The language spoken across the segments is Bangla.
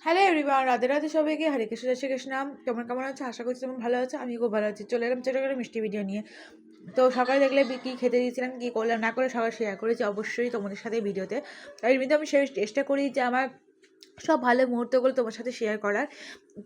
হ্যালো এভরিওয়ান, রাধে রাধে সবাইকে। হরে কৃষ্ণ, জয় শ্রীকৃষ্ণ। তোমরা কেমন আছো? আশা করছি তোমরা ভালো আছো। আমি খুব ভালো আছি। চলে এলাম ছোটো করে মিষ্টি ভিডিও নিয়ে। তো সকালে দেখলে কী খেতে দিয়েছিলাম, কী করলাম না করে সবাই শেয়ার করেছি অবশ্যই তোমাদের সাথে ভিডিওতে। আর এমনিতে আমি চেষ্টা করি যে আমার সব ভালো মুহূর্তগুলো তোমার সাথে শেয়ার করার।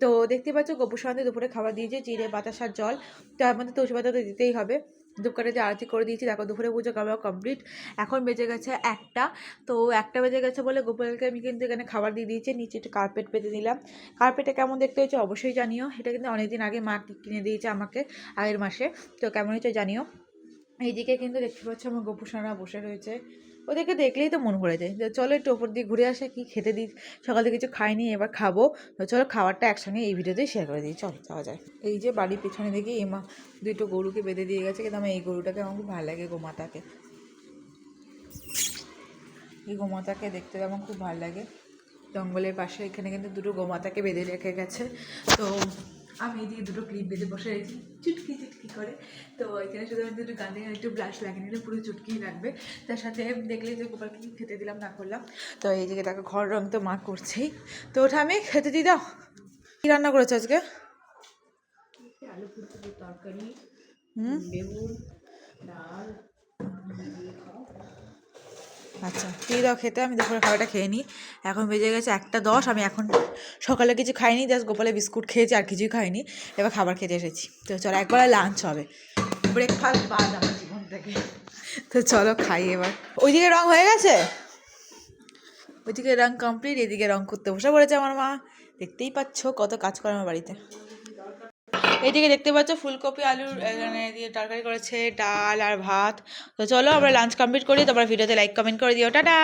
তো দেখতে পাচ্ছ গোপুর সন্ধ্যে দুপুরে খাবার দিয়েছে চিড়ে বাতাসার জল। তো আমাদের তুলসী পাতা তো দিতেই হবে। ধূপকাঠিতে আরতি করে দিয়েছি। দেখো দুপুরে পুজো খাওয়া কমপ্লিট। এখন বেজে গেছে 1টা। তো 1টা বেজে গেছে বলে গোপালকে আমি কিন্তু এখানে খাবার দিয়ে দিয়েছি। নিচে একটু কার্পেট পেতে দিলাম। কার্পেটটা কেমন দেখতে হয়েছে অবশ্যই জানিও। এটা কিন্তু অনেকদিন আগে মা কিনে দিয়েছে আমাকে, আগের মাসে। তো কেমন হয়েছে জানিও। এইদিকে কিন্তু দেখতে পাচ্ছ আমার গোপুসোনা বসে রয়েছে। ওদেরকে দেখলেই তো মন ভরে যায়। চলো একটু ওপর দিয়ে ঘুরে আসে, কি খেতে দিই। সকালে কিছু খাইনি, এবার খাবো। তো চলো খাবারটা একসঙ্গে এই ভিডিওতেই শেয়ার করে দিই। চলো যাওয়া যায়। এই যে বাড়ির পিছনে দেখি এমা দুটো গরুকে বেঁধে দিয়ে গেছে, কিন্তু আমার এই গরুটাকে আমার খুব ভালো লাগে। গোমাতাকে, এই গোমাতাকে দেখতে আমার খুব ভালো লাগে। জঙ্গলের পাশে এখানে কিন্তু দুটো গোমাতাকে বেঁধে রেখে গেছে। তো আমি এদিকে দুটো ক্লিপ বেঁধে বসে রয়েছি চুটকি চুটকি করে। তো এখানে শুধু আমি দুটো গানে একটু ব্লাশ লাগিয়ে নিলে পুরো চুটকিই লাগবে। তার সাথে দেখলে যে গোপালকে কি খেতে দিলাম না করলাম। তো এই দিকে তাকে ঘর রং তো মা করছেই। তো ওটা আমি খেতে দিয়ে দাও। কী রান্না করেছো আজকে? আলু ফুলকপির তরকারি, বেগুন, ডাল। আচ্ছা দিয়ে দাও খেতে, আমি দুপুরে খাবারটা খেয়ে নিই। এখন বেজে গেছে 1টা 10। আমি এখন সকালে কিছু খাইনি, জাস্ট গোপালে বিস্কুট খেয়েছি, আর কিছুই খাইনি। এবার খাবার খেতে এসেছি। তো চলো একবার লাঞ্চ হবে, ব্রেকফাস্ট বাদ আমার জীবন থেকে। তো চলো খাই এবার। ওইদিকে রং হয়ে গেছে, ওইদিকে রং কমপ্লিট, এদিকে রং করতে বসে পড়েছে আমার মা। দেখতেই পাচ্ছ কত কাজ করে আমার বাড়িতে। এইদিকে দেখতে পাচ্ছ ফুলকপি আলুর এখানে দিয়ে তরকারি করেছে, ডাল আর ভাত। তো চলো আমরা লাঞ্চ কমপ্লিট করি। তোমরা ভিডিওতে লাইক কমেন্ট করে দিও। টাটা।